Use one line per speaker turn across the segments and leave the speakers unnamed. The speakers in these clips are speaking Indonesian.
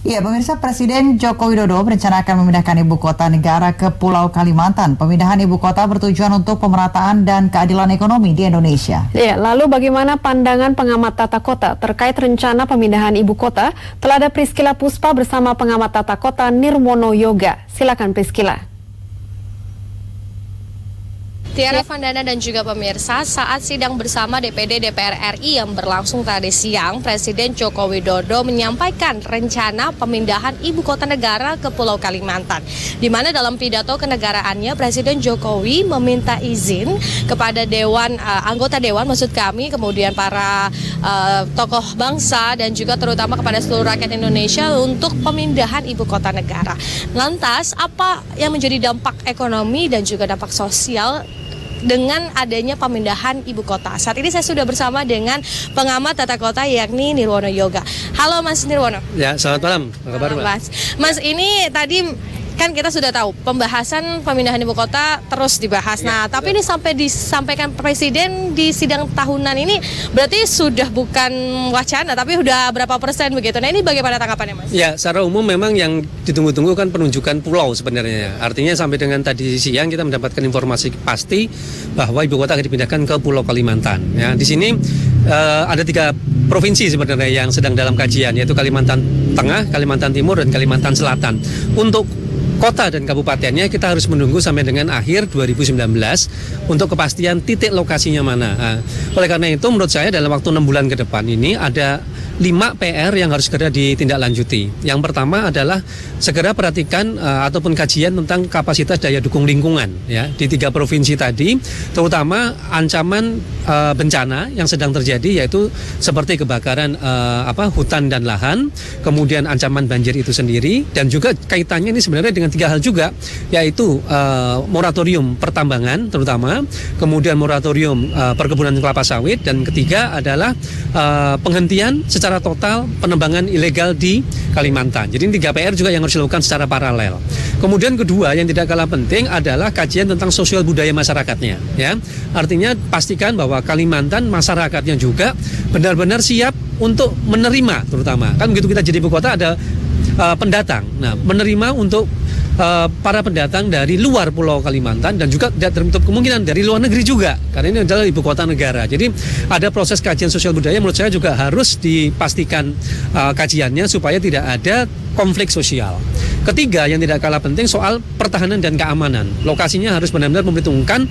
Iya, pemirsa, Presiden Joko Widodo berencana akan memindahkan ibu kota negara ke Pulau Kalimantan. Pemindahan ibu kota bertujuan untuk pemerataan dan keadilan ekonomi di Indonesia.
Ya, lalu bagaimana pandangan pengamat tata kota terkait rencana pemindahan ibu kota? Telah ada Priscila Puspa bersama pengamat tata kota Nirwono Yoga. Silakan Priscila.
Tiara Vandana dan juga pemirsa, saat sidang bersama DPD DPR RI yang berlangsung tadi siang, Presiden Joko Widodo menyampaikan rencana pemindahan ibu kota negara ke Pulau Kalimantan. Di mana dalam pidato kenegaraannya, Presiden Jokowi meminta izin kepada anggota dewan, maksud kami, kemudian para tokoh bangsa dan juga terutama kepada seluruh rakyat Indonesia untuk pemindahan ibu kota negara. Lantas, apa yang menjadi dampak ekonomi dan juga dampak sosial dengan adanya pemindahan ibu kota? Saat ini saya sudah bersama dengan pengamat tata kota yakni Nirwono Yoga. Halo Mas Nirwono.
Ya, selamat malam. Apa kabar, Mas?
Mas, ini tadi kan kita sudah tahu pembahasan pemindahan ibu kota terus dibahas. Nah, tapi ini sampai disampaikan Presiden di sidang tahunan ini berarti sudah bukan wacana tapi sudah berapa persen begitu. Nah, ini bagaimana tanggapannya, Mas?
Ya, secara umum memang yang ditunggu-tunggu kan penunjukan pulau sebenarnya. Artinya sampai dengan tadi siang kita mendapatkan informasi pasti bahwa ibu kota akan dipindahkan ke Pulau Kalimantan. Ya, di sini ada 3 provinsi sebenarnya yang sedang dalam kajian, yaitu Kalimantan Tengah, Kalimantan Timur, dan Kalimantan Selatan. Untuk kota dan kabupatennya kita harus menunggu sampai dengan akhir 2019 untuk kepastian titik lokasinya mana. Nah, oleh karena itu menurut saya dalam waktu 6 bulan ke depan ini ada 5 PR yang harus segera ditindaklanjuti. Yang pertama adalah segera perhatikan ataupun kajian tentang kapasitas daya dukung lingkungan ya di 3 provinsi tadi, terutama ancaman bencana yang sedang terjadi yaitu seperti kebakaran hutan dan lahan, kemudian ancaman banjir itu sendiri, dan juga kaitannya ini sebenarnya dengan 3 hal juga, yaitu moratorium pertambangan terutama, kemudian moratorium perkebunan kelapa sawit, dan ketiga adalah penghentian secara total penembangan ilegal di Kalimantan. Jadi ini 3 PR juga yang harus dilakukan secara paralel. Kemudian kedua yang tidak kalah penting adalah kajian tentang sosial budaya masyarakatnya ya. Artinya pastikan bahwa Kalimantan masyarakatnya juga benar-benar siap untuk menerima, terutama kan begitu kita jadi ibu kota ada pendatang. Nah, menerima untuk para pendatang dari luar Pulau Kalimantan dan juga tidak tertutup kemungkinan dari luar negeri juga, karena ini adalah ibu kota negara. Jadi ada proses kajian sosial budaya menurut saya juga harus dipastikan kajiannya supaya tidak ada konflik sosial. Ketiga yang tidak kalah penting soal pertahanan dan keamanan. Lokasinya harus benar-benar memperhitungkan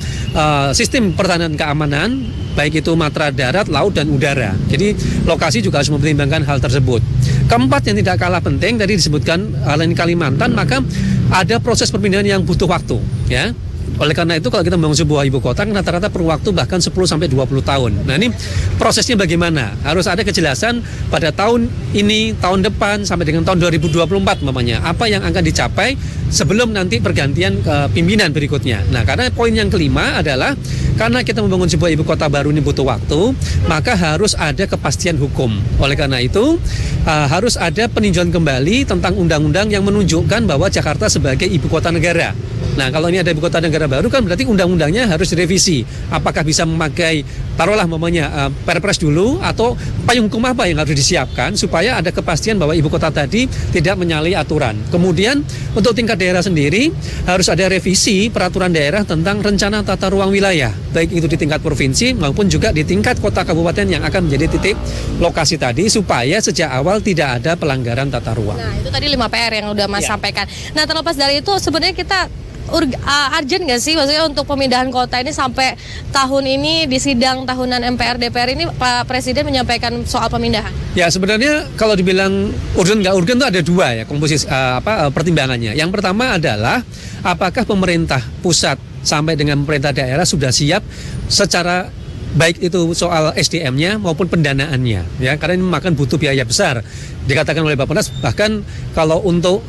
sistem pertahanan keamanan baik itu matra darat, laut, dan udara. Jadi lokasi juga harus mempertimbangkan hal tersebut. Keempat yang tidak kalah penting tadi disebutkan lain Kalimantan, maka ada proses perpindahan yang butuh waktu ya. Oleh karena itu kalau kita membangun sebuah ibu kota rata-rata perlu waktu bahkan 10 sampai 20 tahun. Nah, ini prosesnya bagaimana? Harus ada kejelasan pada tahun ini, tahun depan sampai dengan tahun 2024 umpamanya. Apa yang akan dicapai sebelum nanti pergantian pimpinan berikutnya. Nah, karena poin yang kelima adalah karena kita membangun sebuah ibu kota baru ini butuh waktu, maka harus ada kepastian hukum. Oleh karena itu harus ada peninjauan kembali tentang undang-undang yang menunjukkan bahwa Jakarta sebagai ibu kota negara. Nah, kalau ini ada ibu kota negara baru kan berarti undang-undangnya harus direvisi. Apakah bisa memakai, taruhlah namanya Perpres dulu, atau payung hukum apa yang harus disiapkan supaya ada kepastian bahwa ibu kota tadi tidak menyalahi aturan. Kemudian untuk tingkat daerah sendiri harus ada revisi peraturan daerah tentang rencana tata ruang wilayah, baik itu di tingkat provinsi maupun juga di tingkat kota kabupaten yang akan menjadi titik lokasi tadi, supaya sejak awal tidak ada pelanggaran tata ruang.
Nah, itu tadi 5 PR yang udah Mas sampaikan. Nah, terlepas dari itu sebenarnya kita urgent nggak sih maksudnya untuk pemindahan kota ini sampai tahun ini di sidang tahunan MPR DPR ini Pak Presiden menyampaikan soal pemindahan?
Ya, sebenarnya kalau dibilang urgent nggak urgent itu ada 2 ya komposisi pertimbangannya. Yang pertama adalah apakah pemerintah pusat sampai dengan pemerintah daerah sudah siap secara baik itu soal SDM-nya maupun pendanaannya ya, karena ini makan butuh biaya besar. Dikatakan oleh Bappenas bahkan kalau untuk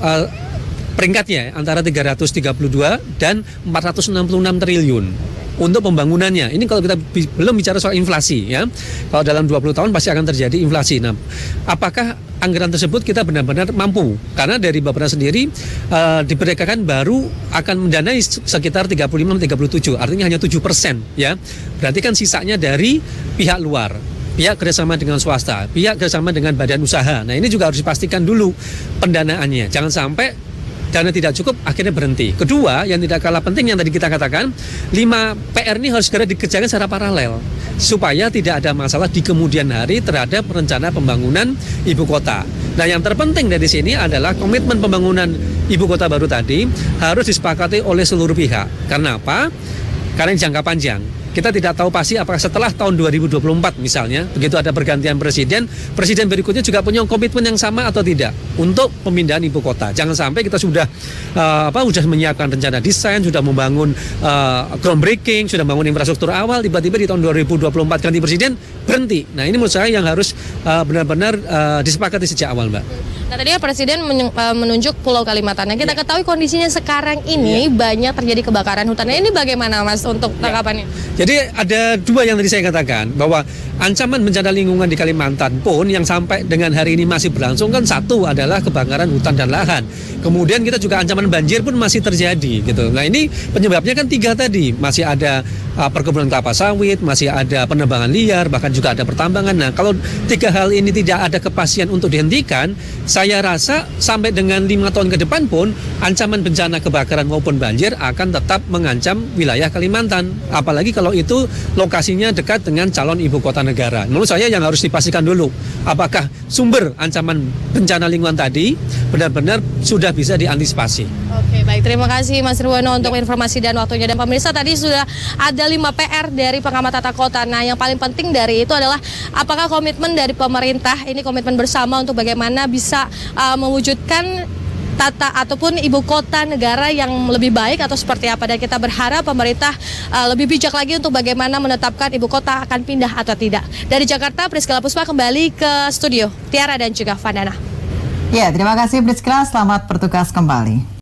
peringkatnya antara 332 dan 466 triliun untuk pembangunannya. Ini kalau kita belum bicara soal inflasi ya. Kalau dalam 20 tahun pasti akan terjadi inflasi. Nah, apakah anggaran tersebut kita benar-benar mampu? Karena dari Bappenas sendiri diperkirakan baru akan mendanai sekitar 35-37, artinya hanya 7% ya. Berarti kan sisanya dari pihak luar. pihak kerjasama dengan swasta, pihak kerjasama dengan badan usaha. Nah ini juga harus dipastikan dulu pendanaannya. Jangan sampai dana tidak cukup akhirnya berhenti. Kedua, yang tidak kalah penting yang tadi kita katakan, 5 PR ini harus segera dikerjakan secara paralel supaya tidak ada masalah di kemudian hari terhadap rencana pembangunan ibu kota. Nah, yang terpenting dari sini adalah komitmen pembangunan ibu kota baru tadi harus disepakati oleh seluruh pihak. Karena apa? Karena ini jangka panjang. Kita tidak tahu pasti apakah setelah tahun 2024 misalnya, begitu ada pergantian presiden berikutnya juga punya komitmen yang sama atau tidak untuk pemindahan ibu kota. Jangan sampai kita sudah sudah menyiapkan rencana desain, sudah membangun groundbreaking, sudah membangun infrastruktur awal, tiba-tiba di tahun 2024 ganti presiden berhenti. Nah ini menurut saya yang harus benar-benar disepakati sejak awal, Mbak.
Nah tadi Presiden menunjuk Pulau Kalimantan. Yang kita ketahui kondisinya sekarang ini banyak terjadi kebakaran hutan. Nah, ini bagaimana Mas untuk tanggapannya?
Jadi ada 2 yang tadi saya katakan, bahwa ancaman bencana lingkungan di Kalimantan pun yang sampai dengan hari ini masih berlangsung kan, satu adalah kebakaran hutan dan lahan. Kemudian kita juga ancaman banjir pun masih terjadi gitu. Nah ini penyebabnya kan 3 tadi, masih ada perkebunan kelapa sawit, masih ada penebangan liar, bahkan juga ada pertambangan. Nah kalau 3 hal ini tidak ada kepastian untuk dihentikan, saya rasa sampai dengan 5 tahun ke depan pun ancaman bencana kebakaran maupun banjir akan tetap mengancam wilayah Kalimantan. Apalagi kalau itu lokasinya dekat dengan calon ibu kota negara. Menurut saya yang harus dipastikan dulu, apakah sumber ancaman bencana lingkungan tadi benar-benar sudah bisa diantisipasi.
Oke, baik. Terima kasih Mas Nirwono untuk informasi dan waktunya. Dan pemirsa, tadi sudah ada 5 PR dari pengamat tata kota. Nah, yang paling penting dari itu adalah apakah komitmen dari pemerintah, ini komitmen bersama untuk bagaimana bisa mewujudkan tata ataupun ibu kota negara yang lebih baik atau seperti apa. Dan kita berharap pemerintah lebih bijak lagi untuk bagaimana menetapkan ibu kota akan pindah atau tidak. Dari Jakarta, Priscila Puspa kembali ke studio. Tiara dan juga Vandana.
Ya, terima kasih Priscila, selamat bertugas kembali.